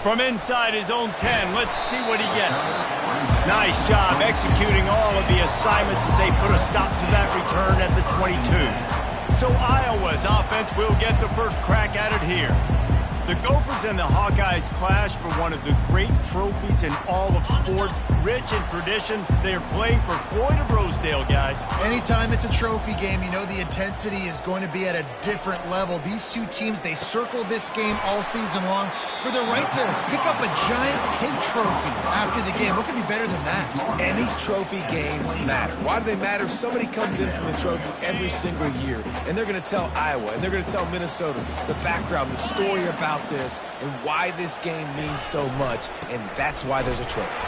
From inside his own 10, let's see what he gets. Nice job executing all of the assignments as they put a stop to that return at the 22. So Iowa's offense will get the first crack at it here. The Gophers and the Hawkeyes clash for one of the great trophies in all of sports. Rich in tradition, they are playing for Floyd of Rosedale, guys. Anytime it's a trophy game, you know the intensity is going to be at a different level. These two teams, they circle this game all season long for the right to pick up a giant pig trophy after the game. What could be better than that? And these trophy games matter. Why do they matter? Somebody comes in from the trophy every single year, and they're going to tell Iowa, and they're going to tell Minnesota the background, the story about this, and why this game means so much, and that's why there's a trophy.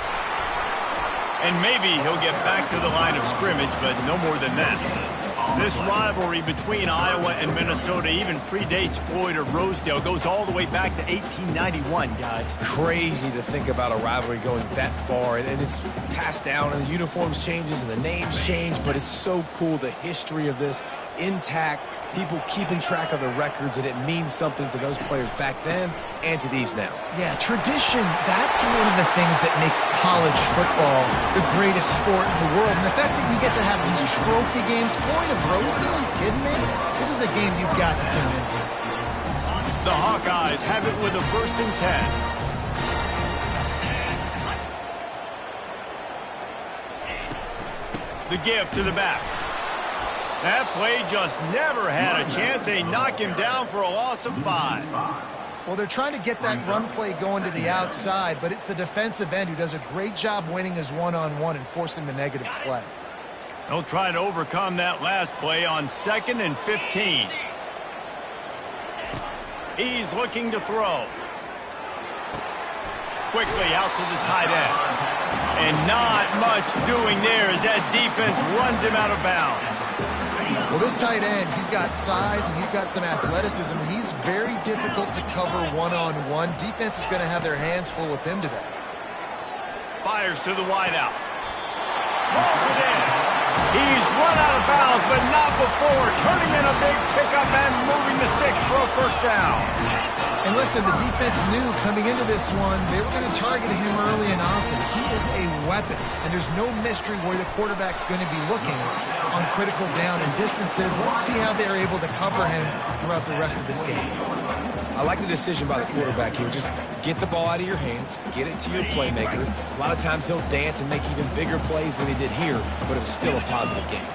And maybe he'll get back to the line of scrimmage, but no more than that. This rivalry between Iowa and Minnesota even predates Floyd of Rosedale. Goes all the way back to 1891, guys. Crazy to think about a rivalry going that far, and it's passed down, and the uniforms changes, and the names change, but it's so cool, the history of this intact, people keeping track of the records, and it means something to those players back then and to these now. Yeah, tradition, that's one of the things that makes college football the greatest sport in the world. And the fact that you get to have these trophy games, Floyd of Rosedale, are you kidding me? This is a game you've got to tune into. The Hawkeyes have it with a 1st and 10. The give to the back. That play just never had a chance. They knock him down for a loss of 5. Well, they're trying to get that run play going to the outside, but it's the defensive end who does a great job winning his one-on-one and forcing the negative play. They'll try to overcome that last play on 2nd and 15. He's looking to throw. Quickly out to the tight end. And not much doing there as that defense runs him out of bounds. Well, this tight end, he's got size and he's got some athleticism, and he's very difficult to cover one-on-one. Defense is going to have their hands full with him today. Fires to the wideout. Rolls it in. He's run out of bounds, but not before turning in a big pickup and moving the sticks for a 1st down. And listen, the defense knew coming into this one, they were going to target him early and often. He is a weapon, and there's no mystery where the quarterback's going to be looking on critical down and distances. Let's see how they're able to cover him throughout the rest of this game. I like the decision by the quarterback here. Just get the ball out of your hands, get it to your playmaker. A lot of times he'll dance and make even bigger plays than he did here, but it was still a positive game.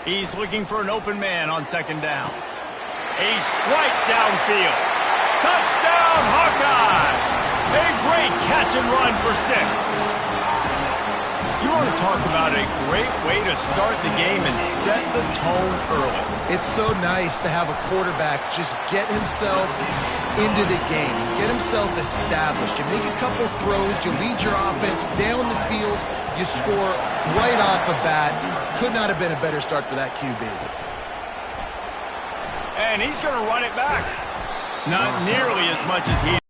He's looking for an open man on 2nd down. A strike downfield. Touchdown, Hawkeye! A great catch and run for 6. You want to talk about a great way to start the game and set the tone early. It's so nice to have a quarterback just get himself into the game, get himself established. You make a couple throws, you lead your offense down the field, you score right off the bat. Could not have been a better start for that QB. And he's going to run it back. Not nearly as much as he.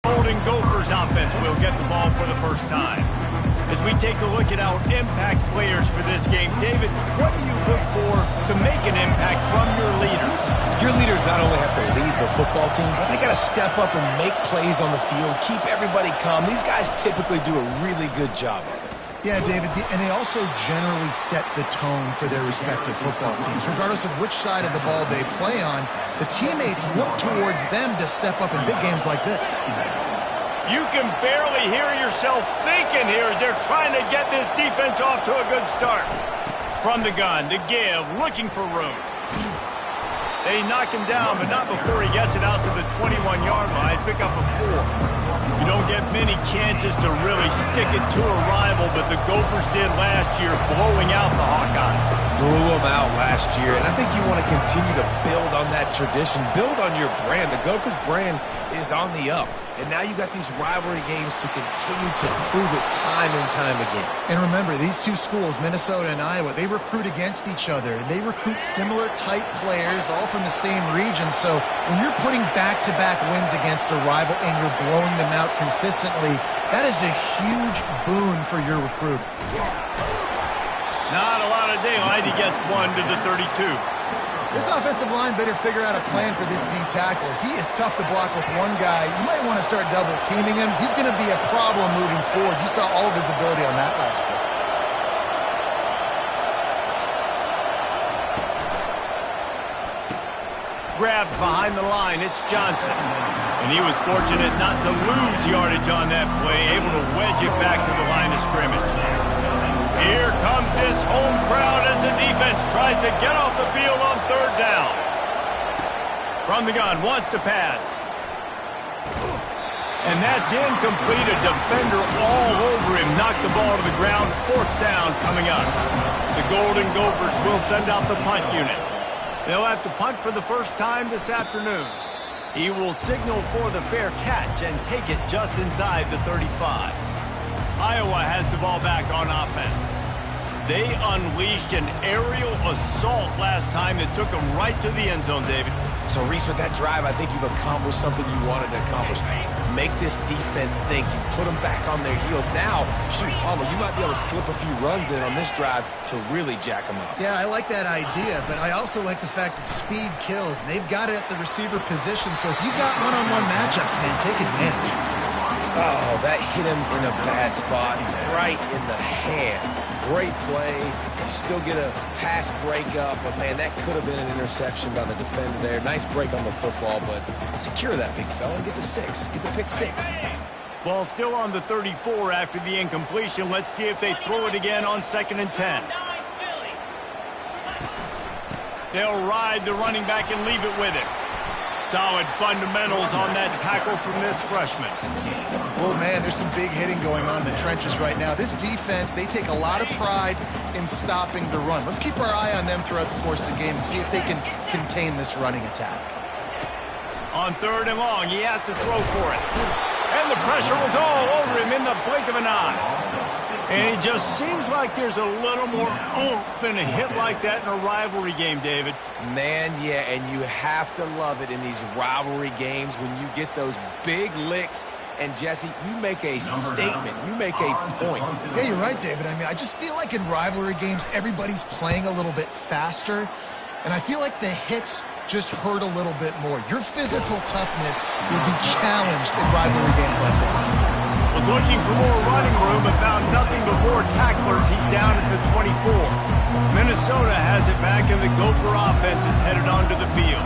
Holding Gophers offense will get the ball for the 1st time. As we take a look at our impact players for this game, David, what do you look for to make an impact from your leaders? Your leaders not only have to lead the football team, but they got to step up and make plays on the field, keep everybody calm. These guys typically do a really good job of it. Yeah, David, and they also generally set the tone for their respective football teams. Regardless of which side of the ball they play on, the teammates look towards them to step up in big games like this. You can barely hear yourself thinking here as they're trying to get this defense off to a good start. From the gun, the give, looking for room. They knock him down, but not before he gets it out to the 21-yard line, pick up a 4. You don't get many chances to really stick it to a rival, but the Gophers did last year, blowing out the Hawkeyes. Blew them out last year, and I think you want to continue to build on that tradition, build on your brand. The Gophers brand is on the up, and now you got these rivalry games to continue to prove it time and time again. And remember, these two schools, Minnesota and Iowa, they recruit against each other. They recruit similar type players, all from the same region. So when you're putting back-to-back wins against a rival and you're blowing them out consistently, that is a huge boon for your recruiting. Not a lot of daylight. He gets 1 to the 32. This offensive line better figure out a plan for this D tackle. He is tough to block with one guy. You might want to start double teaming him. He's going to be a problem moving forward. You saw all of his ability on that last play. Grabbed behind the line, it's Johnson. And he was fortunate not to lose yardage on that play, able to wedge it back to the line of scrimmage. Here comes this home crowd as the defense tries to get off the field on third down. From the gun, wants to pass. And that's incomplete. A defender all over him. Knocked the ball to the ground. Fourth down coming up. The Golden Gophers will send out the punt unit. They'll have to punt for the first time this afternoon. He will signal for the fair catch and take it just inside the 35. Iowa has the ball back on offense. They unleashed an aerial assault last time that took them right to the end zone, David. So, Reese, with that drive, I think you've accomplished something you wanted to accomplish. Make this defense think. You put them back on their heels. Now, shoot, Palmer, you might be able to slip a few runs in on this drive to really jack them up. Yeah, I like that idea, but I also like the fact that speed kills. They've got it at the receiver position, so if you got one-on-one matchups, man, take advantage. Oh, that hit him in a bad spot, right in the hands. Great play. You still get a pass breakup, but, man, that could have been an interception by the defender there. Nice break on the football, but secure that big fella and get the 6. Get the pick 6. Ball still on the 34 after the incompletion. Let's see if they throw it again on 2nd and 10. They'll ride the running back and leave it with him. Solid fundamentals on that tackle from this freshman. Oh, man, there's some big hitting going on in the trenches right now. This defense, they take a lot of pride in stopping the run. Let's keep our eye on them throughout the course of the game and see if they can contain this running attack. On 3rd and long, he has to throw for it. And the pressure was all over him in the blink of an eye. And it just seems like there's a little more oomph in a hit like that in a rivalry game, David. Man, yeah, and you have to love it in these rivalry games when you get those big licks. And, Jesse, you make a statement. You make a point. Yeah, you're right, David. I mean, I just feel like in rivalry games, everybody's playing a little bit faster. And I feel like the hits just hurt a little bit more. Your physical toughness will be challenged in rivalry games like this. Was looking for more running room but found nothing but more tacklers. He's down at the 24. Minnesota has it back, and the Gopher offense is headed onto the field.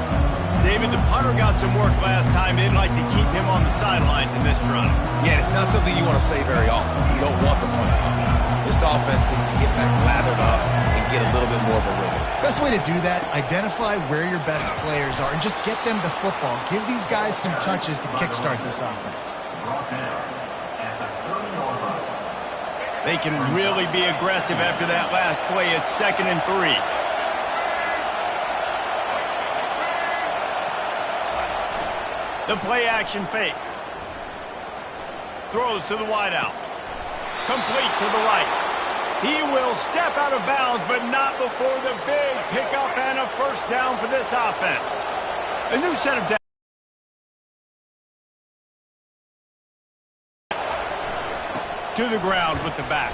David, the punter got some work last time. They'd like to keep him on the sidelines in this drive. Yeah, it's not something you want to say very often. You don't want the punter. This offense needs to get back lathered up and get a little bit more of a rhythm. Best way to do that, identify where your best players are and just get them the football. Give these guys some touches to kickstart this offense. They can really be aggressive after that last play. It's 2nd and 3. The play action fake. Throws to the wideout. Complete to the right. He will step out of bounds, but not before the big pickup and a first down for this offense. A new set of downs. To the ground with the back.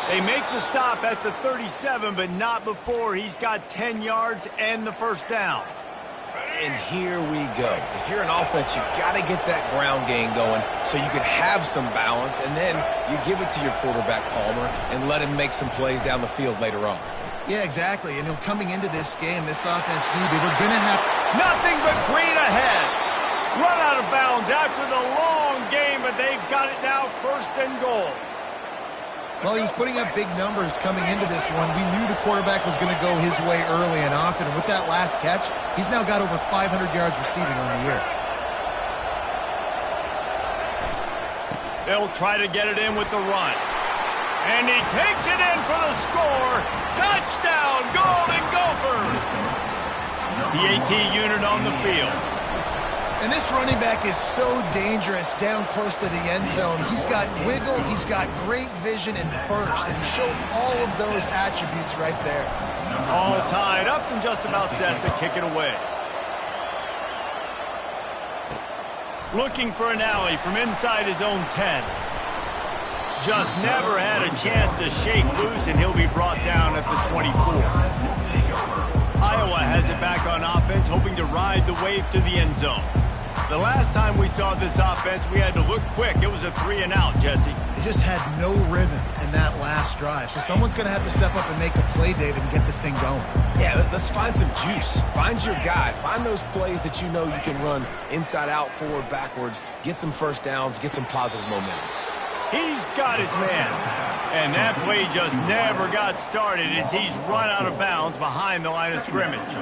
They make the stop at the 37, but not before he's got 10 yards and the first down. And here we go. If you're an offense, you got to get that ground game going so you can have some balance, and then you give it to your quarterback, Palmer, and let him make some plays down the field later on. Yeah, exactly. And coming into this game, this offense knew they were going to have nothing but green ahead. Run out of bounds after the long game, but they've got it now 1st and goal. Well, he was putting up big numbers coming into this one. We knew the quarterback was going to go his way early and often. And with that last catch, he's now got over 500 yards receiving on the year. They'll try to get it in with the run. And he takes it in for the score. Touchdown, Golden Gophers! The AT unit on the field. And this running back is so dangerous down close to the end zone. He's got wiggle, he's got great vision and burst, and he showed all of those attributes right there. All tied up and just about set to kick it away. Looking for an alley from inside his own 10. Just never had a chance to shake loose, and he'll be brought down at the 24. Iowa has it back on offense, hoping to ride the wave to the end zone. The last time we saw this offense, we had to look quick. It was a 3-and-out, Jesse. They just had no rhythm in that last drive. So someone's going to have to step up and make a play, David, and get this thing going. Yeah, let's find some juice. Find your guy. Find those plays that you know you can run inside out, forward, backwards, get some first downs, get some positive momentum. He's got his man. And that play just never got started as he's run out of bounds behind the line of scrimmage.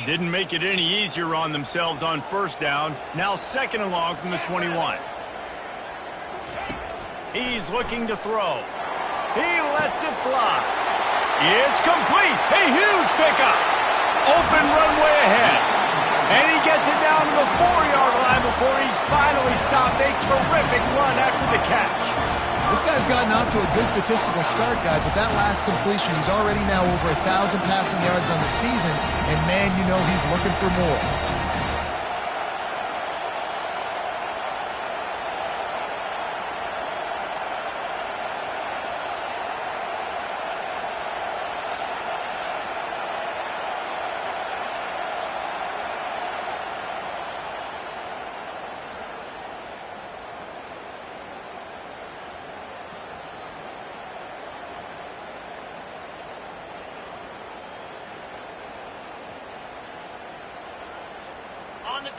Didn't make it any easier on themselves on first down. Now second and long from the 21. He's looking to throw. He lets it fly. It's complete. A huge pickup. Open runway ahead. And he gets it down to the 4-yard line before he's finally stopped. A terrific run after the catch. This guy's gotten off to a good statistical start, guys. With that last completion, he's already now over 1,000 passing yards on the season. And, man, you know he's looking for more.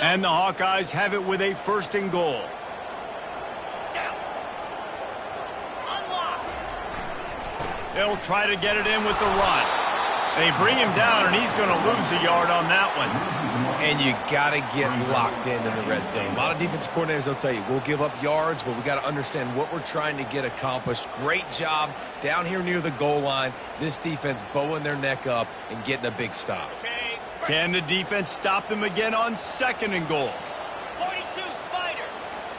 And the Hawkeyes have it with a 1st and goal. They'll try to get it in with the run. They bring him down, and he's going to lose a yard on that one. And you got to get locked in the red zone. A lot of defensive coordinators, they'll tell you, we'll give up yards, but we got to understand what we're trying to get accomplished. Great job down here near the goal line. This defense bowing their neck up and getting a big stop. Can the defense stop them again on 2nd and goal? 42 Spider.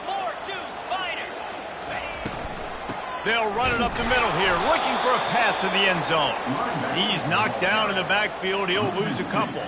4-2 Spider. They'll run it up the middle here, looking for a path to the end zone. He's knocked down in the backfield. He'll lose a couple.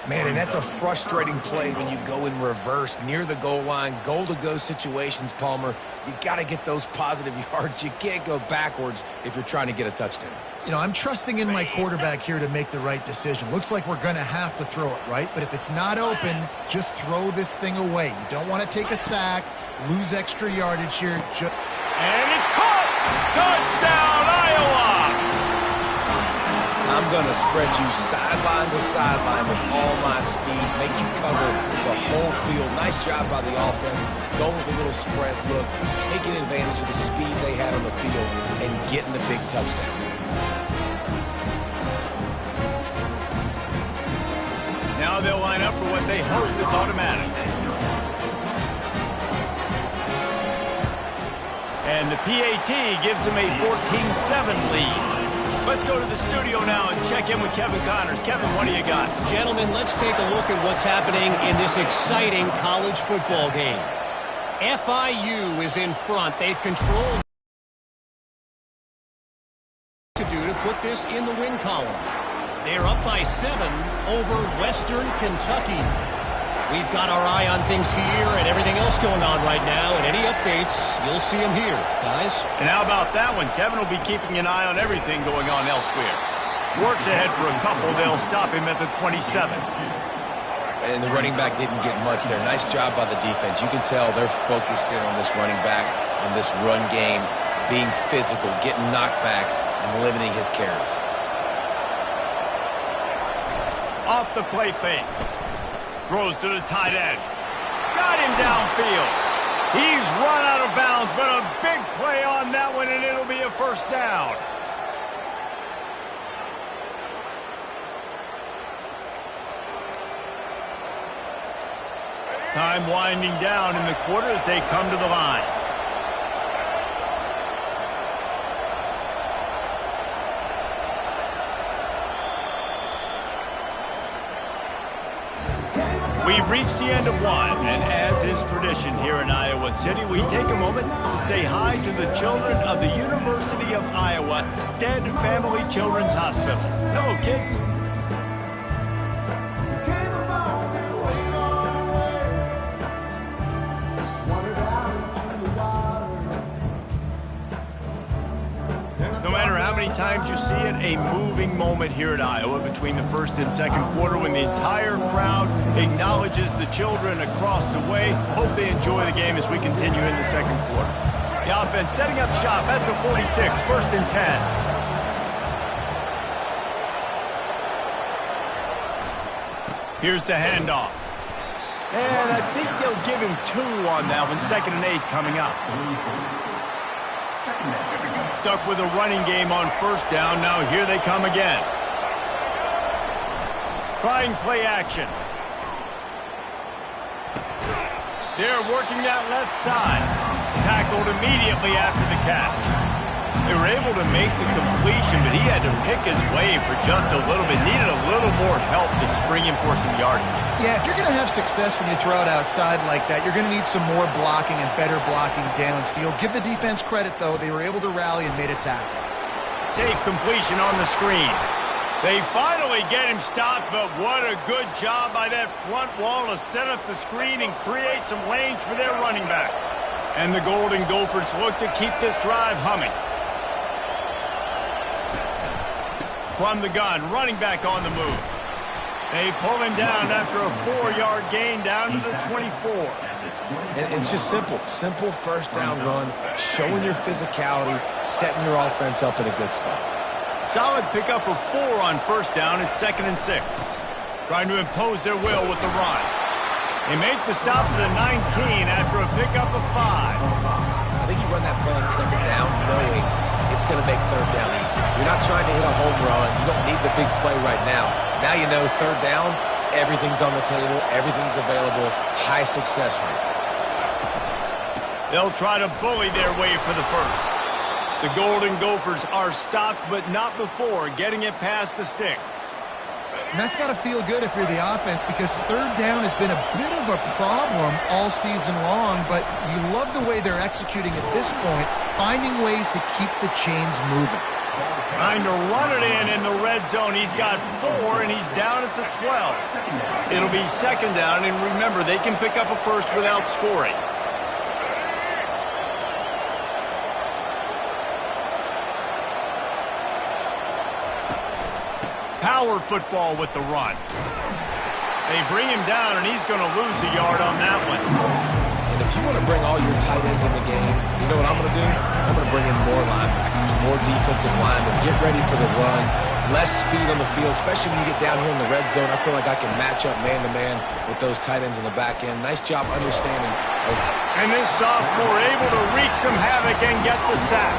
Man, and that's a frustrating play when you go in reverse near the goal line, goal-to-go situations, Palmer. You got to get those positive yards. You can't go backwards if you're trying to get a touchdown. You know, I'm trusting in my quarterback here to make the right decision. Looks like we're going to have to throw it, right? But if it's not open, just throw this thing away. You don't want to take a sack, lose extra yardage here. And it's caught! Touchdown, Iowa! I'm going to spread you sideline to sideline with all my speed, make you cover the whole field. Nice job by the offense, going with a little spread look, taking advantage of the speed they had on the field, and getting the big touchdown. Now they'll line up for what they hope is automatic. And the PAT gives them a 14-7 lead. Let's go to the studio now and check in with Kevin Connors. Kevin, what do you got? Gentlemen, let's take a look at what's happening in this exciting college football game. FIU is in front. They've controlled to do to put this in the win column. They're up by 7 over Western Kentucky. We've got our eye on things here and everything else going on right now, and any updates, you'll see them here, guys. And how about that one? Kevin will be keeping an eye on everything going on elsewhere. Works ahead for a couple. They'll stop him at the 27. And the running back didn't get much there. Nice job by the defense. You can tell they're focused in on this running back, on this run game, being physical, getting knockbacks, and limiting his carries. Off the play fake. Throws to the tight end. Got him downfield. He's run out of bounds, but a big play on that one, and it'll be a 1st down. Time winding down in the quarter as they come to the line. We've reached the end of one, and as is tradition here in Iowa City, we take a moment to say hi to the children of the University of Iowa Stead Family Children's Hospital. Hello, kids. times you see it, a moving moment here at Iowa between the first and second quarter when the entire crowd acknowledges the children across the way. Hope they enjoy the game as we continue in the second quarter. The offense setting up shop at the 46, first and 10. Here's the handoff. And I think they'll give him 2 on that one, 2nd and 8 coming up. Stuck with a running game on first down. Now here they come again. Trying play action. They're working that left side. Tackled immediately after the catch. They were able to make the completion, but he had to pick his way for just a little bit. Needed a little more help to spring him for some yardage. Yeah, if you're going to have success when you throw it outside like that, you're going to need some more blocking and better blocking downfield. Give the defense credit, though. They were able to rally and made a tackle. Safe completion on the screen. They finally get him stopped, but what a good job by that front wall to set up the screen and create some lanes for their running back. And the Golden Gophers look to keep this drive humming. From the gun, running back on the move. They pull him down after a 4-yard gain down to the 24. And it's just simple. Simple first down run, showing your physicality, setting your offense up in a good spot. Solid pickup of 4 on first down. It's 2nd and 6. Trying to impose their will with the run. They make the stop to the 19 after a pickup of 5. I think you run that play on second down knowing it's going to make third down easy. You're not trying to hit a home run. You don't need the big play right now. Now you know third down, everything's on the table, everything's available, high success rate. They'll try to bully their way for the first. The Golden Gophers are stopped, but not before getting it past the sticks. And that's got to feel good if you're the offense, because third down has been a bit of a problem all season long, but you love the way they're executing at this point, finding ways to keep the chains moving. Trying to run it in the red zone. He's got 4, and he's down at the 12. It'll be second down, and remember, they can pick up a first without scoring. Power football with the run. They bring him down, and he's going to lose a yard on that one. And if you want to bring all your tight ends in the game, you know what I'm going to do? I'm going to bring in more linebackers, more defensive linemen, get ready for the run, less speed on the field, especially when you get down here in the red zone. I feel like I can match up man-to-man with those tight ends in the back end. Nice job understanding. And this sophomore able to wreak some havoc and get the sack.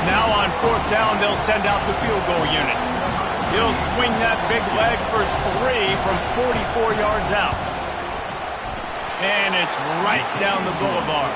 Now on fourth down, they'll send out the field goal unit. He'll swing that big leg for 3 from 44 yards out. And it's right down the boulevard.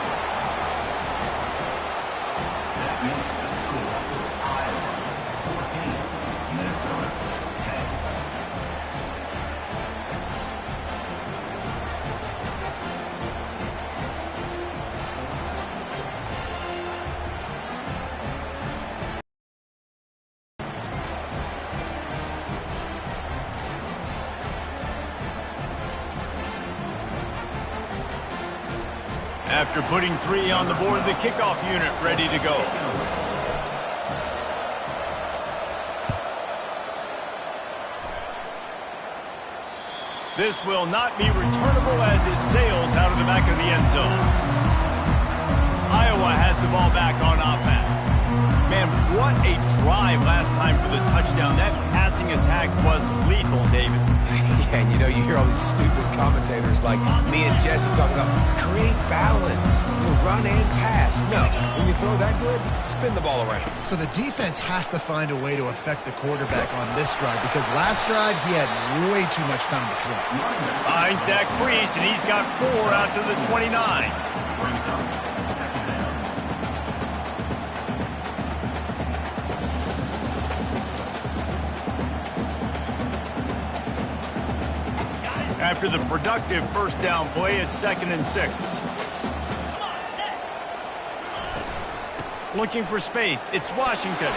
After putting 3 on the board, the kickoff unit ready to go. This will not be returnable as it sails out of the back of the end zone. Iowa has the ball back on offense. Man, what a drive last time for the touchdown. That passing attack was lethal, David. Yeah, and you know, you hear all these stupid commentators like me and Jesse talking about create balance, run and pass. No, when you throw that good, spin the ball around. So the defense has to find a way to affect the quarterback on this drive, because last drive he had way too much time to throw. Finds that crease, and he's got 4 out to the 29. After the productive first down play, it's 2nd and 6. Looking for space. It's Washington.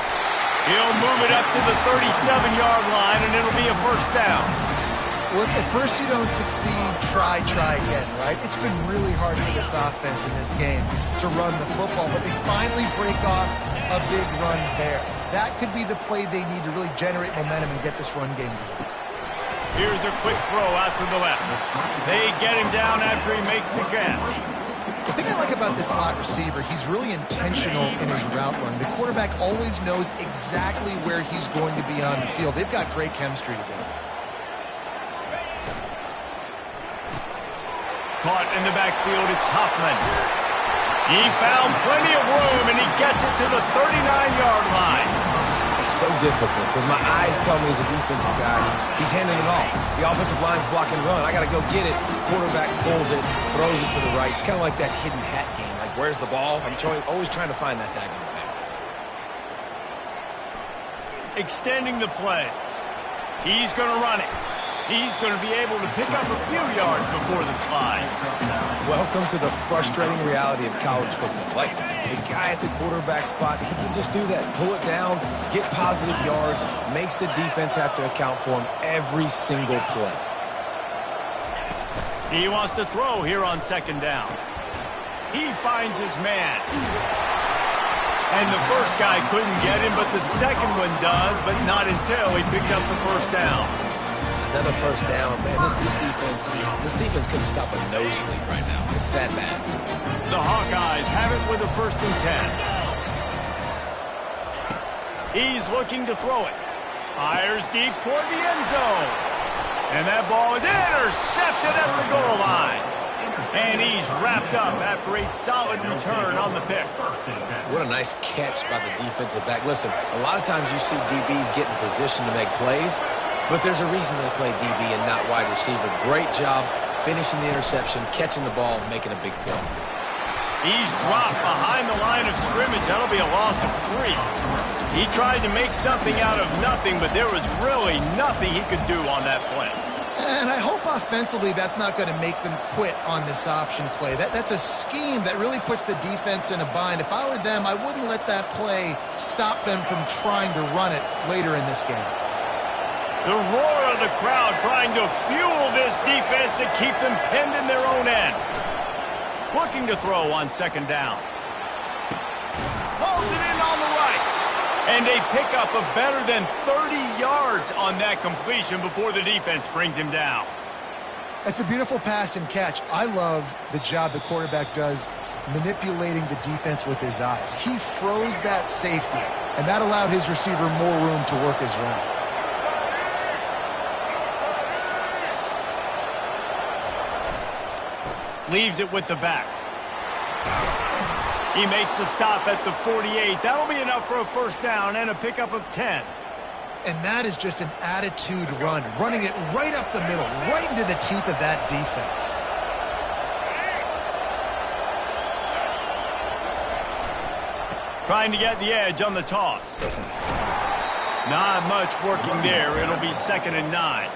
He'll move it up to the 37-yard line, and it'll be a first down. Well, if at first you don't succeed, try again, right? It's been really hard for this offense in this game to run the football, but they finally break off a big run there. That could be the play they need to really generate momentum and get this run game going. Here's a quick throw out to the left. They get him down after he makes the catch. The thing I like about this slot receiver, he's really intentional in his route run. The quarterback always knows exactly where he's going to be on the field. They've got great chemistry together. Caught in the backfield, it's Hoffman. He found plenty of room, and he gets it to the 39-yard line. It's so difficult because my eyes tell me as a defensive guy, he's handing it off. The offensive line's blocking run. I got to go get it. Quarterback pulls it, throws it to the right. It's kind of like that hidden hat game. Like, where's the ball? I'm always trying to find that daggone thing. Extending the play. He's going to run it. He's going to be able to pick up a few yards before the slide. Welcome to the frustrating reality of college football. Like, the guy at the quarterback spot, he can just do that. Pull it down, get positive yards, makes the defense have to account for him every single play. He wants to throw here on second down. He finds his man. And the first guy couldn't get him, but the second one does, but not until he picks up the first down. Another first down. Man, this defense couldn't stop a nosebleed right now. It's that bad. The Hawkeyes have it with a 1st and 10. He's looking to throw it. Fires deep toward the end zone. And that ball is intercepted at the goal line. And he's wrapped up after a solid return on the pick. What a nice catch by the defensive back. Listen, a lot of times you see DBs get in position to make plays, but there's a reason they play DB and not wide receiver. Great job finishing the interception, catching the ball, making a big play. He's dropped behind the line of scrimmage. That'll be a loss of 3. He tried to make something out of nothing, but there was really nothing he could do on that play. And I hope offensively that's not going to make them quit on this option play. That's a scheme that really puts the defense in a bind. If I were them, I wouldn't let that play stop them from trying to run it later in this game. The roar of the crowd trying to fuel this defense to keep them pinned in their own end. Looking to throw on second down. Pulls it in on the right. And they pick up a better than 30 yards on that completion before the defense brings him down. It's a beautiful pass and catch. I love the job the quarterback does manipulating the defense with his eyes. He froze that safety, and that allowed his receiver more room to work his route. Leaves it with the back. He makes the stop at the 48. That'll be enough for a first down and a pickup of 10. And that is just an attitude run, running it right up the middle, right into the teeth of that defense. Trying to get the edge on the toss. Not much working there. It'll be 2nd and 9.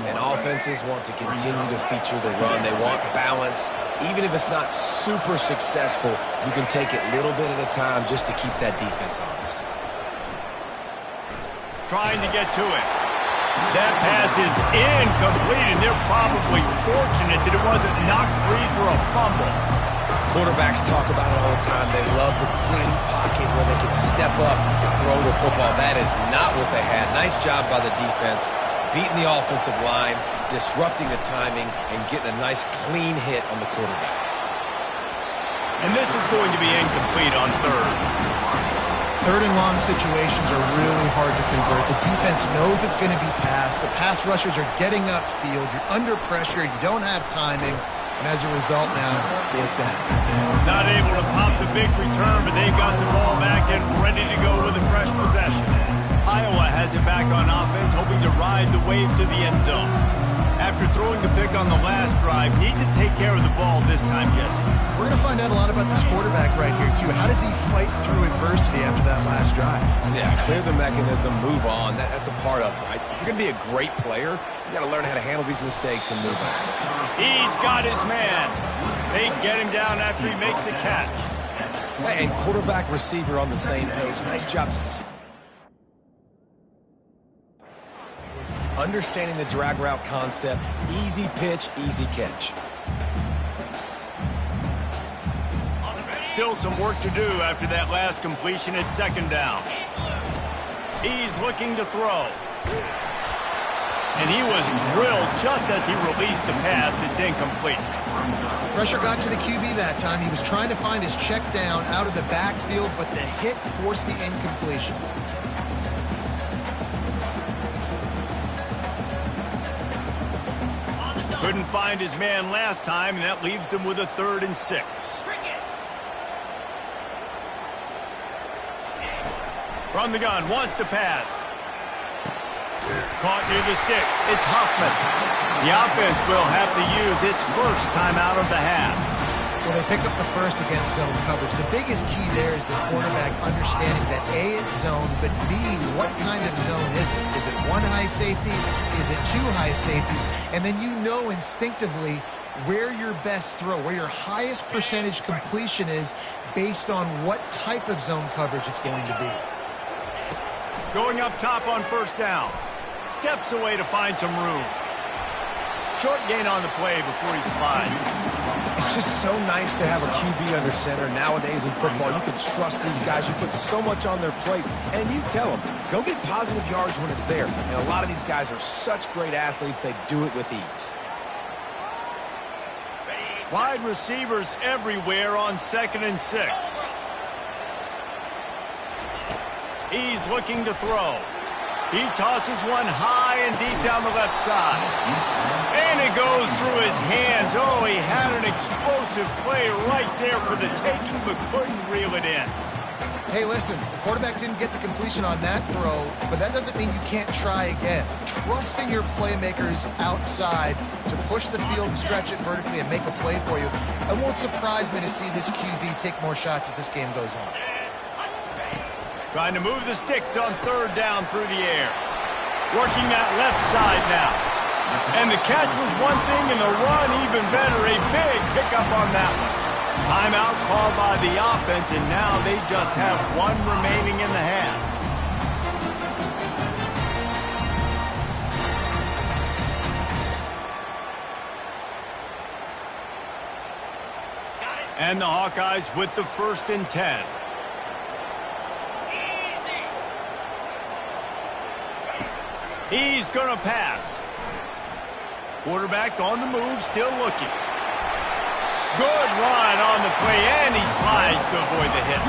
And offenses want to continue to feature the run. They want balance. Even if it's not super successful, you can take it little bit at a time just to keep that defense honest. Trying to get to it. That pass is incomplete, and they're probably fortunate that it wasn't knocked free for a fumble. Quarterbacks talk about it all the time. They love the clean pocket where they can step up, throw the football. That is not what they had. Nice job by the defense, beating the offensive line, disrupting the timing, and getting a nice clean hit on the quarterback. And this is going to be incomplete on 3rd. 3rd and long situations are really hard to convert. The defense knows it's going to be passed. The pass rushers are getting upfield. You're under pressure. You don't have timing. And as a result now, 4th down. Not able to pop the big return, but they've got the ball back and ready to go with a fresh possession. Iowa has it back on offense, hoping to ride the wave to the end zone. After throwing the pick on the last drive, need to take care of the ball this time, Jesse. We're going to find out a lot about this quarterback right here, too. How does he fight through adversity after that last drive? Yeah, clear the mechanism, move on. That's a part of it, right? If you're going to be a great player, you got to learn how to handle these mistakes and move on. He's got his man. They get him down after he makes the catch. And quarterback receiver on the same page. Nice job. understanding the drag route concept, easy pitch, easy catch. Still some work to do after that last completion at second down. He's looking to throw. And he was drilled just as he released the pass. It's incomplete. Pressure got to the QB that time. He was trying to find his check down out of the backfield, but the hit forced the incompletion. Couldn't find his man last time, and that leaves him with a 3rd and 6. From the gun, wants to pass. Caught near the sticks. It's Huffman. The offense will have to use its first timeout of the half. Well, they pick up the first against zone coverage. The biggest key there is the quarterback understanding that A, it's zone, but B, what kind of zone is it? Is it one high safety? Is it two high safeties? And then you know instinctively where your best throw, where your highest percentage completion is based on what type of zone coverage it's going to be. Going up top on first down. Steps away to find some room. Short gain on the play before he slides. It's just so nice to have a QB under center. Nowadays in football, you can trust these guys. You put so much on their plate, and you tell them, go get positive yards when it's there. And a lot of these guys are such great athletes, they do it with ease. Wide receivers everywhere on 2nd and 6. He's looking to throw. He tosses one high and deep down the left side. And it goes through his hands. Oh, he had an explosive play right there for the taking, but couldn't reel it in. Hey, listen, the quarterback didn't get the completion on that throw, but that doesn't mean you can't try again. Trusting your playmakers outside to push the field and stretch it vertically and make a play for you. It won't surprise me to see this QB take more shots as this game goes on. Trying to move the sticks on 3rd down through the air. Working that left side now. And the catch was one thing and the run even better. A big pickup on that one. Timeout called by the offense, and now they just have one remaining in the half. And the Hawkeyes with the 1st and 10. He's going to pass. Quarterback on the move, still looking. Good run on the play, and he slides to avoid the hit.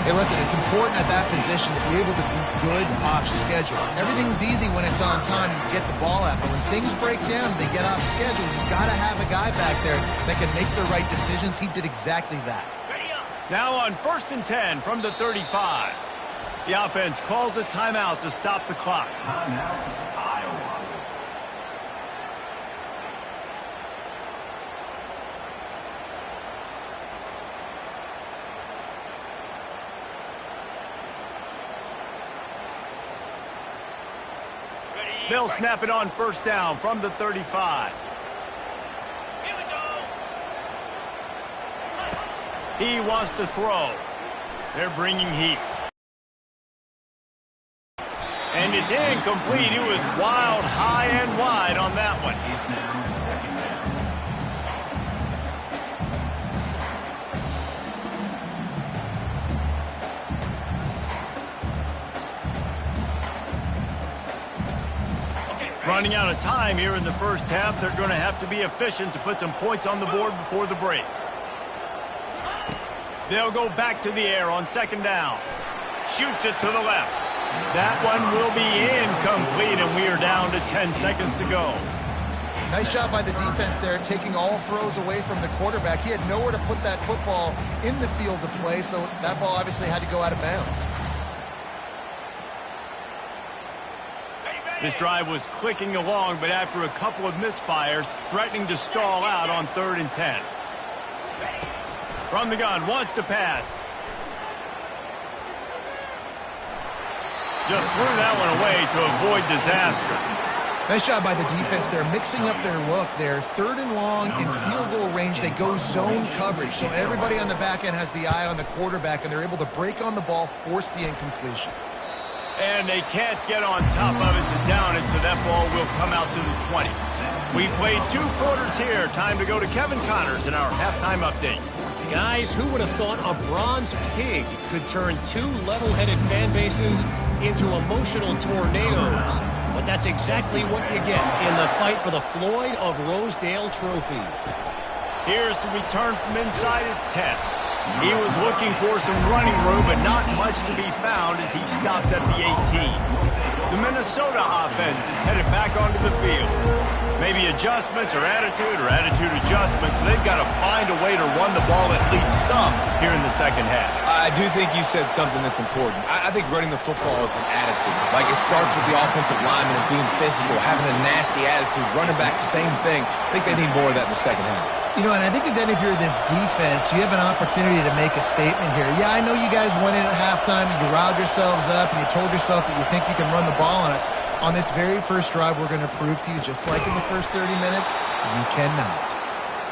Hey, listen, it's important at that position to be able to be good off schedule. Everything's easy when it's on time. You get the ball out, but when things break down, they get off schedule. You've got to have a guy back there that can make the right decisions. He did exactly that. Now on 1st and 10 from the 35. The offense calls a timeout to stop the clock. Timeout, Iowa. They'll snap it on 1st down from the 35. Here we go. He wants to throw. They're bringing heat. And it's incomplete. It was wild, high and wide on that one. Running out of time here in the first half. They're going to have to be efficient to put some points on the board before the break. They'll go back to the air on 2nd down. Shoots it to the left. That one will be incomplete, and we are down to 10 seconds to go. Nice job by the defense there, taking all throws away from the quarterback. He had nowhere to put that football in the field to play, so that ball obviously had to go out of bounds. This drive was clicking along, but after a couple of misfires, threatening to stall out on 3rd and 10. From the gun, wants to pass. Just threw that one away to avoid disaster. Nice job by the defense there, mixing up their look there. 3rd and long in field goal range. They go zone coverage, so everybody on the back end has the eye on the quarterback, and they're able to break on the ball, force the incompletion. And they can't get on top of it to down it, so that ball will come out to the 20. We played 2 quarters here. Time to go to Kevin Connors in our halftime update. Guys, who would have thought a bronze pig could turn 2 level-headed fan bases into emotional tornadoes? But that's exactly what you get in the fight for the Floyd of Rosedale Trophy. Here's the return from inside his 10. He was looking for some running room, but not much to be found as he stopped at the 18. The Minnesota offense is headed back onto the field. Maybe adjustments or attitude adjustments, but they've got to find a way to run the ball at least some here in the second half. I do think you said something that's important. I think running the football is an attitude. Like, it starts with the offensive lineman and being physical, having a nasty attitude. Running back, same thing. I think they need more of that in the second half. You know, and I think if any of you are this defense, you have an opportunity to make a statement here. Yeah, I know you guys went in at halftime and you riled yourselves up and you told yourself that you think you can run the ball on us. On this very first drive, we're going to prove to you, just like in the first 30 minutes, you cannot.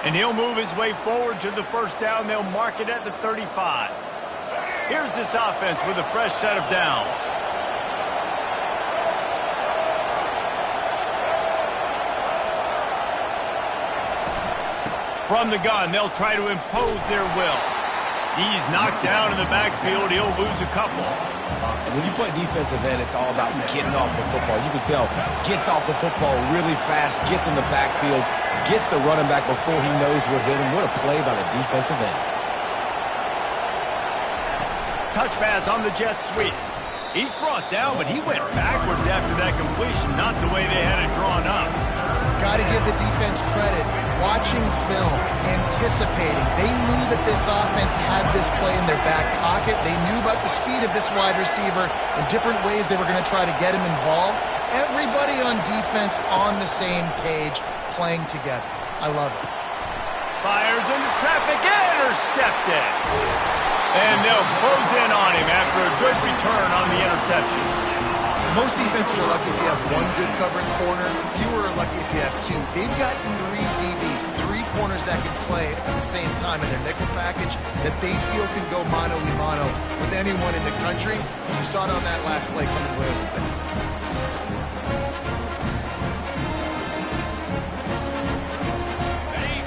And he'll move his way forward to the first down. They'll mark it at the 35. Here's this offense with a fresh set of downs. From the gun, they'll try to impose their will. He's knocked down in the backfield. He'll lose a couple. And when you play defensive end, it's all about getting off the football. You can tell, gets off the football really fast, gets in the backfield, gets the running back before he knows what hit him. What a play by the defensive end. Touch pass on the jet sweep. He's brought down, but he went backwards after that completion, not the way they had it drawn up. Got to give the defense credit. Watching film, anticipating. They knew that this offense had this play in their back pocket. They knew about the speed of this wide receiver and different ways they were going to try to get him involved. Everybody on defense on the same page, playing together. I love it. Fires into traffic, intercepted. And they'll close in on him after a good return on the interception. Most defenses are lucky if you have 1 good covering corner. Fewer are lucky if you have 2. They've got 3 DBs, 3 corners that can play at the same time in their nickel package that they feel can go mano-a-mano with anyone in the country. You saw it on that last play coming really back.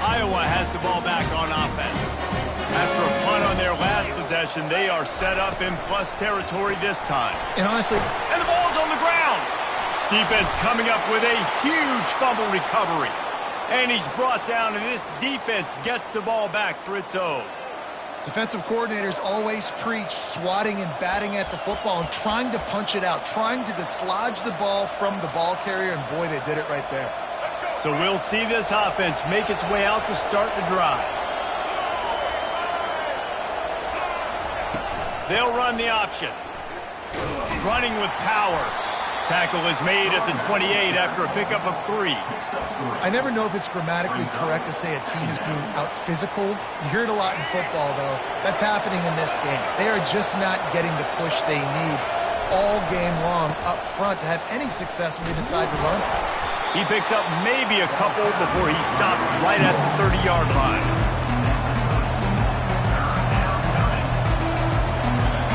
Iowa has the ball back on offense. After a punt on their last possession, they are set up in plus territory this time. And honestly, and the ball's on the ground. Defense coming up with a huge fumble recovery. And he's brought down, and this defense gets the ball back for its own. defensive coordinators always preach swatting and batting at the football and trying to punch it out, trying to dislodge the ball from the ball carrier, and boy, they did it right there. So we'll see this offense make its way out to start the drive. They'll run the option. Running with power. Tackle is made at the 28 after a pickup of 3. I never know if it's grammatically correct to say a team is being out-physicaled. You hear it a lot in football, though. That's happening in this game. They are just not getting the push they need all game long up front to have any success when they decide to run it. He picks up maybe a couple before he stopped right at the 30-yard line.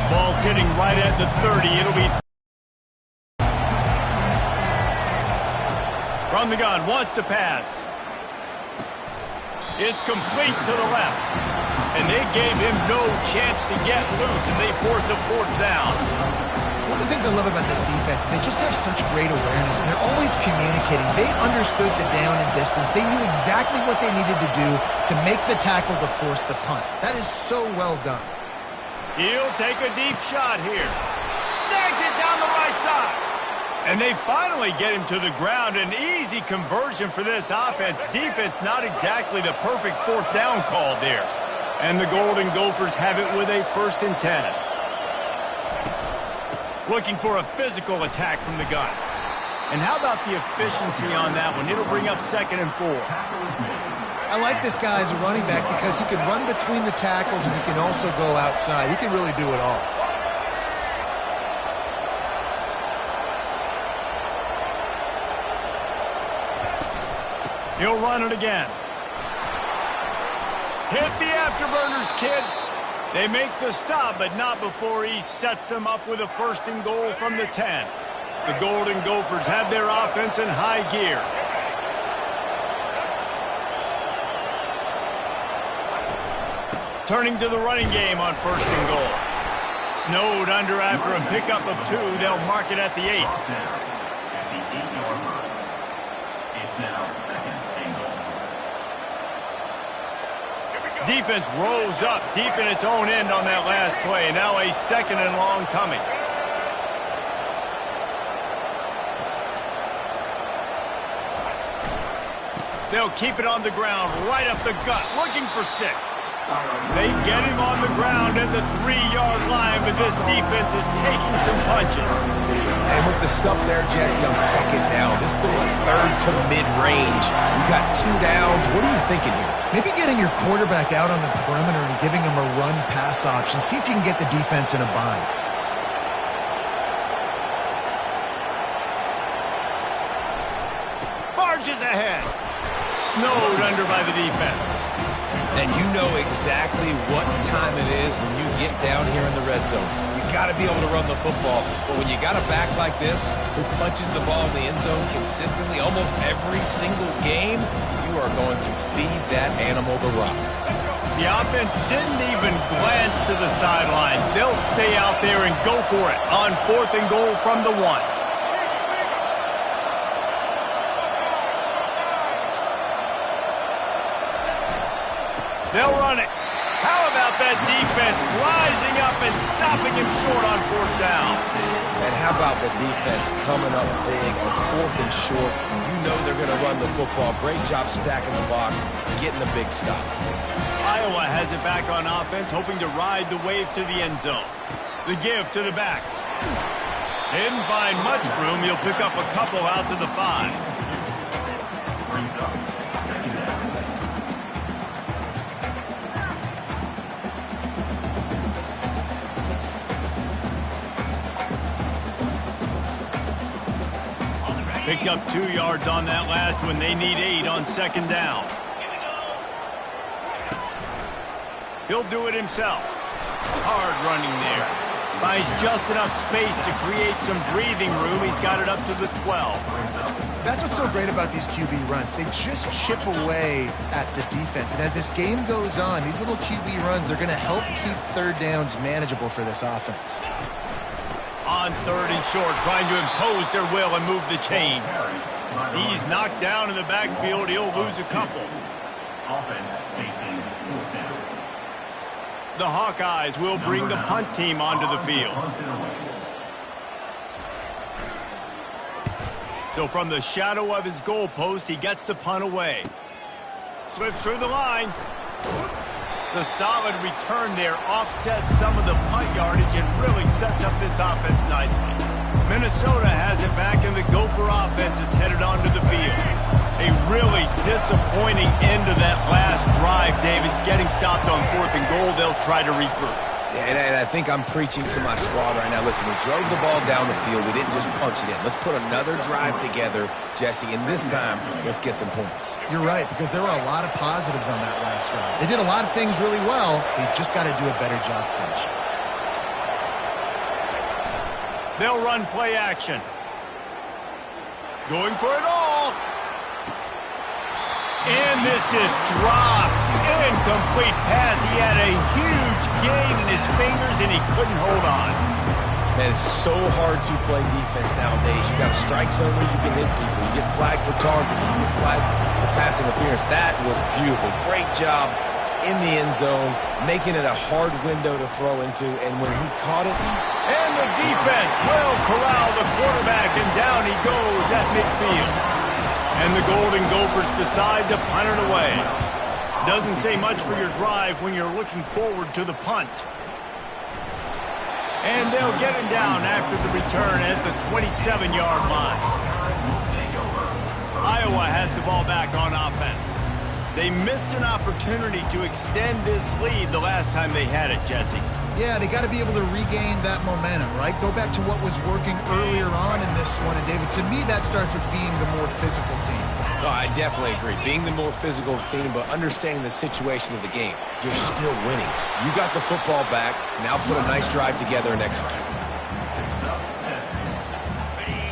Ball sitting right at the 30. It'll be from the gun, wants to pass. It's complete to the left. And they gave him no chance to get loose, and they force a 4th down. One of the things I love about this defense is they just have such great awareness, and they're always communicating. They understood the down and distance. They knew exactly what they needed to do to make the tackle to force the punt. That is so well done. He'll take a deep shot here. Snags it down the right side. And they finally get him to the ground. An easy conversion for this offense. Defense not exactly the perfect 4th down call there. And the Golden Gophers have it with a 1st and 10. Looking for a physical attack from the gun. And how about the efficiency on that one? It'll bring up 2nd and 4. I like this guy as a running back because he can run between the tackles and he can also go outside. He can really do it all. He'll run it again. Hit the afterburners, kid. They make the stop, but not before he sets them up with a 1st and goal from the 10. The Golden Gophers have their offense in high gear. Turning to the running game on 1st and goal. Snowed under after a pickup of 2. They'll mark it at the 8. At the 8-yard line. It's now 2nd and goal. Defense rose up deep in its own end on that last play. Now a 2nd and long coming. They'll keep it on the ground, right up the gut, looking for 6. They get him on the ground at the 3-yard line, but this defense is taking some punches. And with the stuff there, Jesse, on 2nd down, this little 3rd to mid-range, you got 2 downs. What are you thinking here? Maybe getting your quarterback out on the perimeter and giving him a run-pass option. See if you can get the defense in a bind. Barges ahead. Snowed under by the defense. And you know exactly what time it is when you get down here in the red zone. You got to be able to run the football. But when you got a back like this who punches the ball in the end zone consistently almost every single game, you are going to feed that animal the rock. The offense didn't even glance to the sidelines. They'll stay out there and go for it on 4th and goal from the 1. They'll run it. How about that defense rising up and stopping him short on 4th down? And how about the defense coming up big on 4th and short? You know they're going to run the football. Great job stacking the box, getting the big stop. Iowa has it back on offense, hoping to ride the wave to the end zone. The give to the back. Didn't find much room. He'll pick up a couple out to the 5. Brings up 2nd down. Picked up 2 yards on that last one. They need 8 on 2nd down. He'll do it himself. Hard running there. Buys just enough space to create some breathing room. He's got it up to the 12. That's what's so great about these QB runs. They just chip away at the defense. And as this game goes on, these little QB runs, they're going to help keep 3rd downs manageable for this offense. On 3rd and short, trying to impose their will and move the chains. He's knocked down in the backfield. He'll lose a couple. Offense facing 4th down. The Hawkeyes will bring the punt team onto the field. So from the shadow of his goalpost, he gets the punt away. Slips through the line. The solid return there offsets some of the punt yardage and really sets up this offense nicely. Minnesota has it back, and the Gopher offense is headed onto the field. A really disappointing end to that last drive, David. Getting stopped on 4th and goal, they'll try to regroup. And I think I'm preaching to my squad right now. Listen, we drove the ball down the field. We didn't just punch it in. Let's put another drive together, Jesse, and this time, let's get some points. You're right, because there were a lot of positives on that last drive. They did a lot of things really well. They've just got to do a better job finishing. They'll run play action. Going for it all. And this is dropped. Incomplete pass. He had a huge gain in his fingers, and he couldn't hold on. Man, it's so hard to play defense nowadays. You got a strike zone where you can hit people. You get flagged for targeting. You get flagged for pass interference. That was beautiful. Great job in the end zone, making it a hard window to throw into. And when he caught it, and the defense will corral the quarterback, and down he goes at midfield. And the Golden Gophers decide to punt it away. Doesn't say much for your drive when you're looking forward to the punt. And they'll get him down after the return at the 27-yard line. Iowa has the ball back on offense. They missed an opportunity to extend this lead the last time they had it, Jesse. Yeah, they got to be able to regain that momentum, right? Go back to what was working earlier on in this one. And, David, to me, that starts with being the more physical team. No, I definitely agree. Being the more physical team, but understanding the situation of the game. You're still winning. You got the football back. Now put a nice drive together and execute.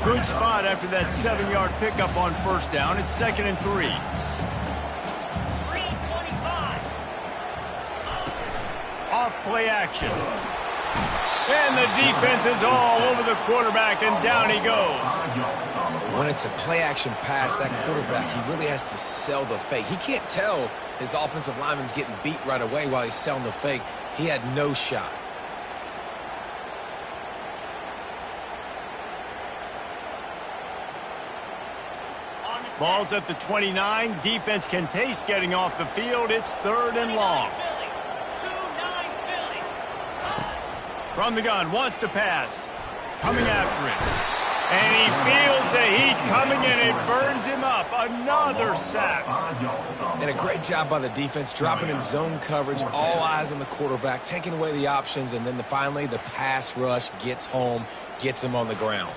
Good spot after that 7-yard pickup on first down. It's 2nd and 3. 325. Off play action. And the defense is all over the quarterback, and down he goes. When it's a play-action pass, that quarterback, he really has to sell the fake. He can't tell his offensive lineman's getting beat right away while he's selling the fake. He had no shot. Ball's at the 29. Defense can taste getting off the field. It's 3rd and long. From the gun, wants to pass. Coming after him. And he feels the heat coming in. It burns him up. Another sack. And a great job by the defense, dropping in zone coverage, all eyes on the quarterback, taking away the options, and then finally the pass rush gets home, gets him on the ground.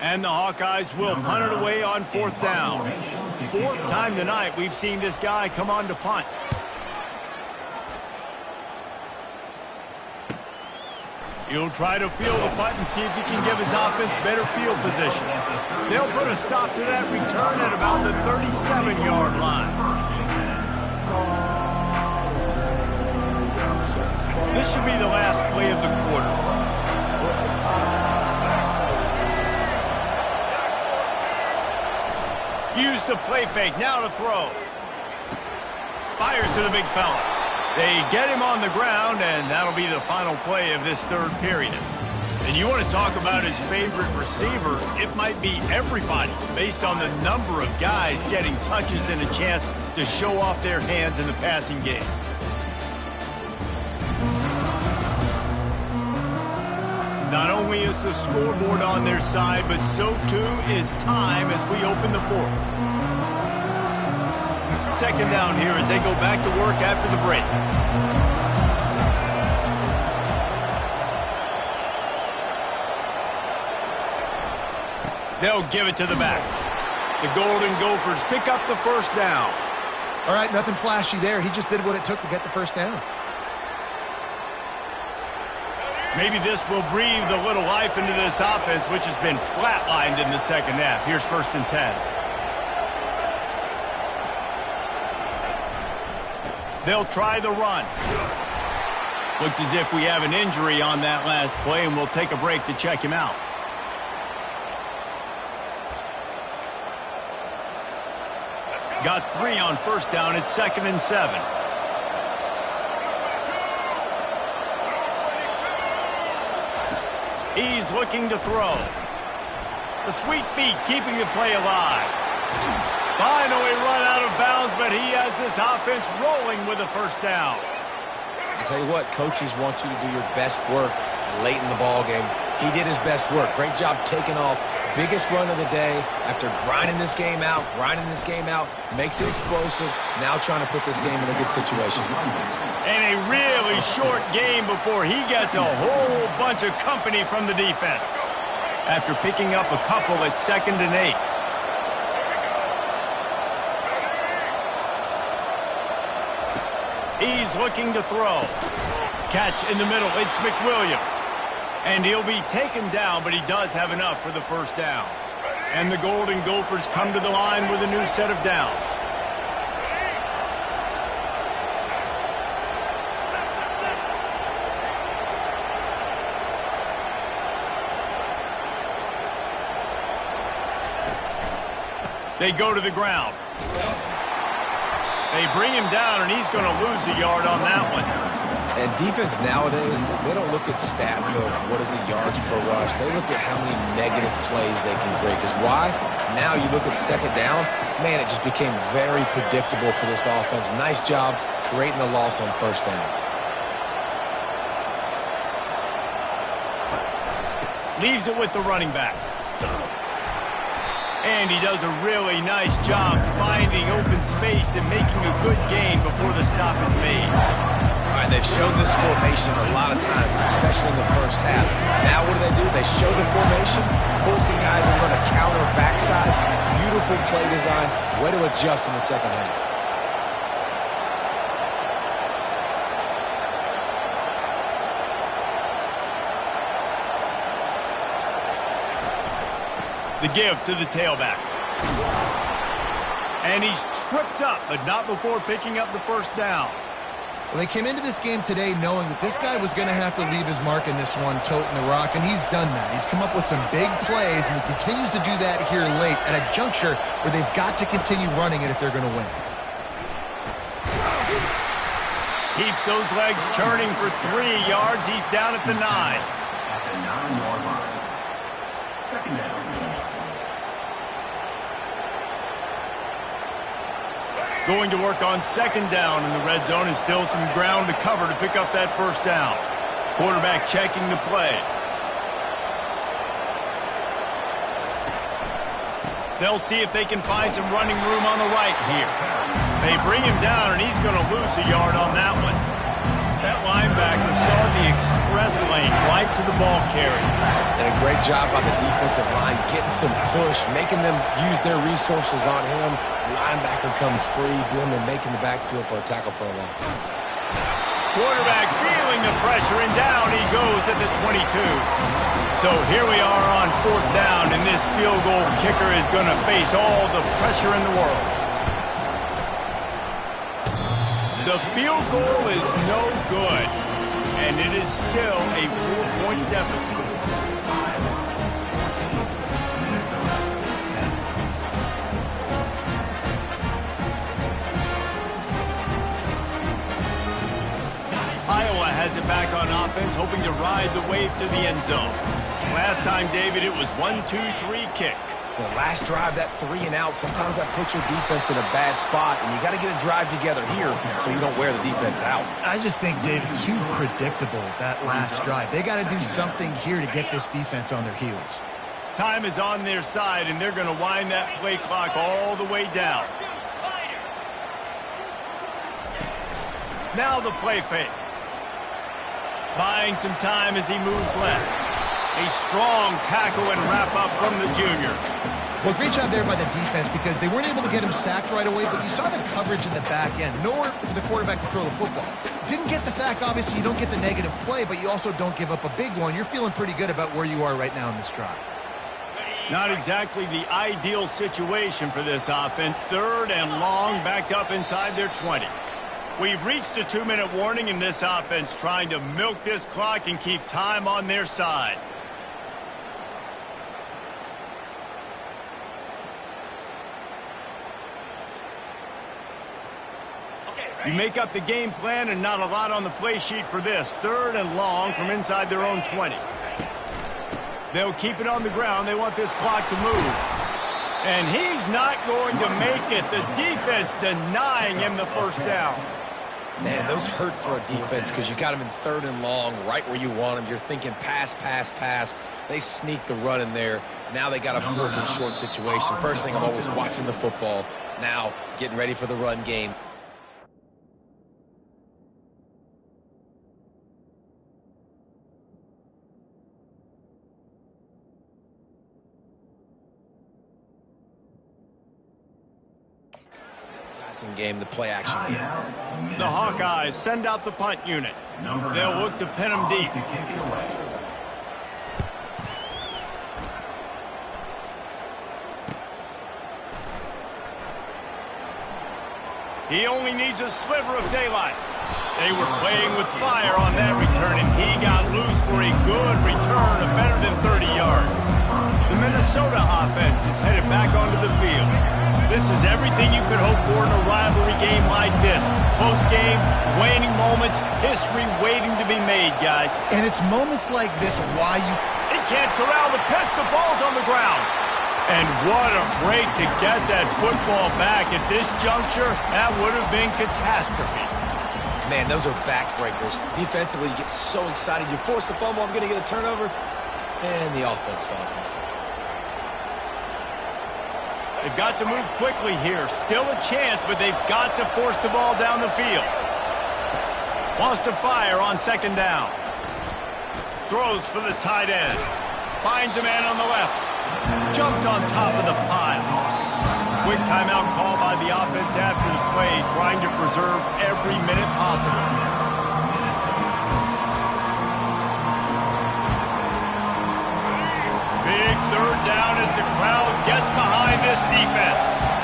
And the Hawkeyes will punt it away on 4th down. 4th time tonight we've seen this guy come on to punt. He'll try to field the punt and see if he can give his offense better field position. They'll put a stop to that return at about the 37-yard line. This should be the last play of the quarter. Use the play fake, now to throw. Fires to the big fella. They get him on the ground, and that'll be the final play of this 3rd period. And you want to talk about his favorite receiver, it might be everybody, based on the number of guys getting touches and a chance to show off their hands in the passing game. Not only is the scoreboard on their side, but so too is time as we open the 4th. 2nd down here as they go back to work after the break. They'll give it to the back. The Golden Gophers pick up the 1st down. All right, nothing flashy there. He just did what it took to get the 1st down. Maybe this will breathe a little life into this offense, which has been flatlined in the 2nd half. Here's 1st and 10. They'll try the run. Looks as if we have an injury on that last play, and we'll take a break to check him out. Got 3 on 1st down. It's 2nd and 7. He's looking to throw. The sweet feet keeping the play alive. Finally run out of bounds, but he has this offense rolling with a 1st down. I tell you what, coaches want you to do your best work late in the ball game. He did his best work. Great job taking off. Biggest run of the day after grinding this game out, makes it explosive. Now trying to put this game in a good situation. And a really short game before he gets a whole bunch of company from the defense. After picking up a couple at 2nd and 8. He's looking to throw. Catch in the middle. It's McWilliams. And he'll be taken down, but he does have enough for the 1st down. And the Golden Gophers come to the line with a new set of downs. They go to the ground. They bring him down, and he's going to lose a yard on that one. And defense nowadays, they don't look at stats of what is the yards per rush. They look at how many negative plays they can create. Because why? Now you look at 2nd down, man, it just became very predictable for this offense. Nice job creating the loss on 1st down. Leaves it with the running back. And he does a really nice job finding open space and making a good gain before the stop is made. All right, they've shown this formation a lot of times, especially in the first half. Now what do? They show the formation, pull some guys and run a counter backside. Beautiful play design. Way to adjust in the second half. The give to the tailback. And he's tripped up, but not before picking up the first down. Well, they came into this game today knowing that this guy was going to have to leave his mark in this one, toting the rock, and he's done that. He's come up with some big plays, and he continues to do that here late at a juncture where they've got to continue running it if they're going to win. Keeps those legs churning for 3 yards. He's down at the 9. At the 9-yard line. Second down. Going to work on second down in the red zone, and still some ground to cover to pick up that first down. Quarterback checking the play. They'll see if they can find some running room on the right here. They bring him down, and he's going to lose a yard on that one. That linebacker saw the express lane right to the ball carrier. And a great job by the defensive line, getting some push, making them use their resources on him. Linebacker comes free, boom, and making the backfield for a tackle for a loss. Quarterback feeling the pressure, and down he goes at the 22. So here we are on fourth down, and this field goal kicker is going to face all the pressure in the world. The field goal is no good, and it is still a 4-point deficit. Iowa has it back on offense, hoping to ride the wave to the end zone. Last time, David, it was 1-2-3 kick. The last drive, that 3 and out, sometimes that puts your defense in a bad spot, and you got to get a drive together here so you don't wear the defense out. I just think, David, too predictable, that last drive. They got to do something here to get this defense on their heels. Time is on their side, and they're going to wind that play clock all the way down. Now the play fake. Buying some time as he moves left. A strong tackle and wrap up from the junior. Well, great job there by the defense because they weren't able to get him sacked right away, but you saw the coverage in the back end. Nowhere for the quarterback to throw the football. Didn't get the sack, obviously. You don't get the negative play, but you also don't give up a big one. You're feeling pretty good about where you are right now in this drive. Not exactly the ideal situation for this offense. 3rd and long, backed up inside their 20. We've reached a 2-minute warning in this offense, trying to milk this clock and keep time on their side. You make up the game plan and not a lot on the play sheet for this. 3rd and long from inside their own 20. They'll keep it on the ground. They want this clock to move. And he's not going to make it. The defense denying him the first down. Man, those hurt for a defense because you got them in 3rd and long, right where you want them. You're thinking pass, pass, pass. They sneak the run in there. Now they got a 4th and short situation. First thing, I'm always watching the football. Now getting ready for the run game. Game, the play action game. The Hawkeyes send out the punt unit. They'll look to pin him deep. He only needs a sliver of daylight. They were playing with fire on that return, and he got loose for a good return of better than 30 yards. The Minnesota offense is headed back onto the field. This is everything you could hope for in a rivalry game like this. Close game, waning moments, history waiting to be made, guys. And it's moments like this why you... He can't corral the pitch. The ball's on the ground. And what a break to get that football back. At this juncture, that would have been catastrophe. Man, those are backbreakers. Defensively, you get so excited. You force the fumble, I'm going to get a turnover. And the offense falls on the field. They've got to move quickly here. Still a chance, but they've got to force the ball down the field. Wants to fire on second down. Throws for the tight end. Finds a man on the left. Jumped on top of the pile. Quick timeout call by the offense after the play, trying to preserve every minute possible. Big third down as the crowd gets behind this defense.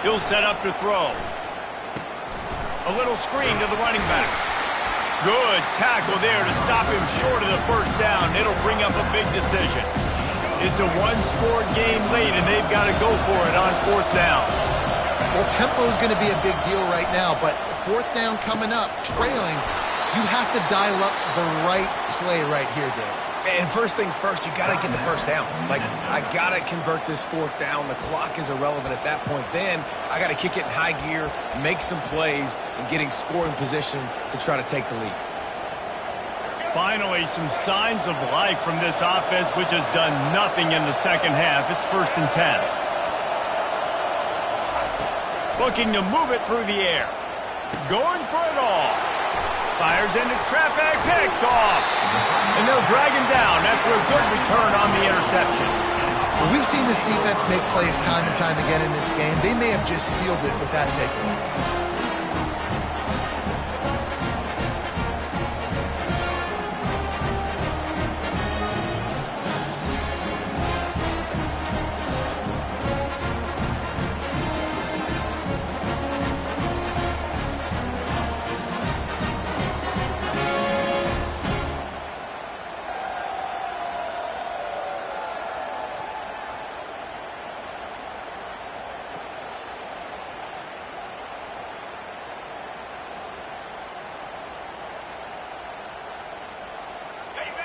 He'll set up to throw. A little screen to the running back. Good tackle there to stop him short of the first down. It'll bring up a big decision. It's a one-score game late, and they've got to go for it on fourth down. Well, tempo is going to be a big deal right now, but fourth down coming up, trailing, you have to dial up the right play right here, Dave. And first things first, you got to get the first down. Like, I got to convert this fourth down. The clock is irrelevant at that point. Then I got to kick it in high gear, make some plays, and getting scoring position to try to take the lead. Finally, some signs of life from this offense, which has done nothing in the second half. It's 1st and 10. Looking to move it through the air. Going for it all. Fires into traffic, picked off. And they'll drag him down after a good return on the interception. Well, we've seen this defense make plays time and time again in this game. They may have just sealed it with that takeaway.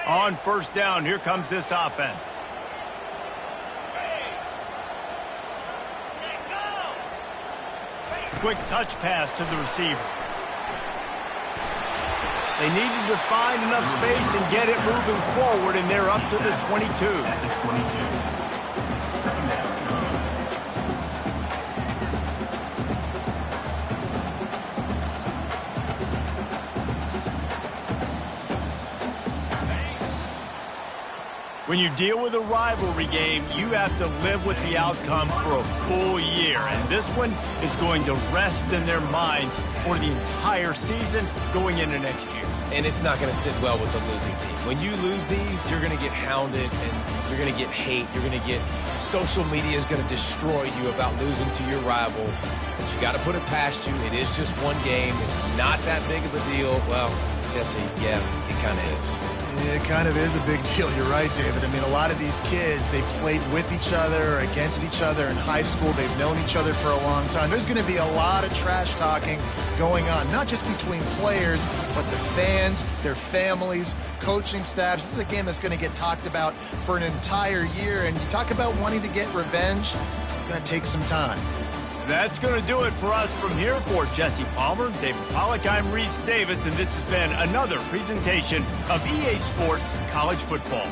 On first down, here comes this offense. Quick touch pass to the receiver. They needed to find enough space and get it moving forward, and they're up to the 22. At the 22. Second down. When you deal with a rivalry game, you have to live with the outcome for a full year. And this one is going to rest in their minds for the entire season going into next year. And it's not going to sit well with the losing team. When you lose these, you're going to get hounded, and you're going to get hate. You're going to get social media is going to destroy you about losing to your rival. But you got to put it past you. It is just one game. It's not that big of a deal. Well, Jesse, yeah, it kind of is. It kind of is a big deal. You're right, David. I mean, a lot of these kids, they played with each other or against each other in high school. They've known each other for a long time. There's going to be a lot of trash talking going on, not just between players, but the fans, their families, coaching staffs. This is a game that's going to get talked about for an entire year. And you talk about wanting to get revenge, it's going to take some time. That's going to do it for us from here. For Jesse Palmer, David Pollack, I'm Reese Davis, and this has been another presentation of EA Sports College Football.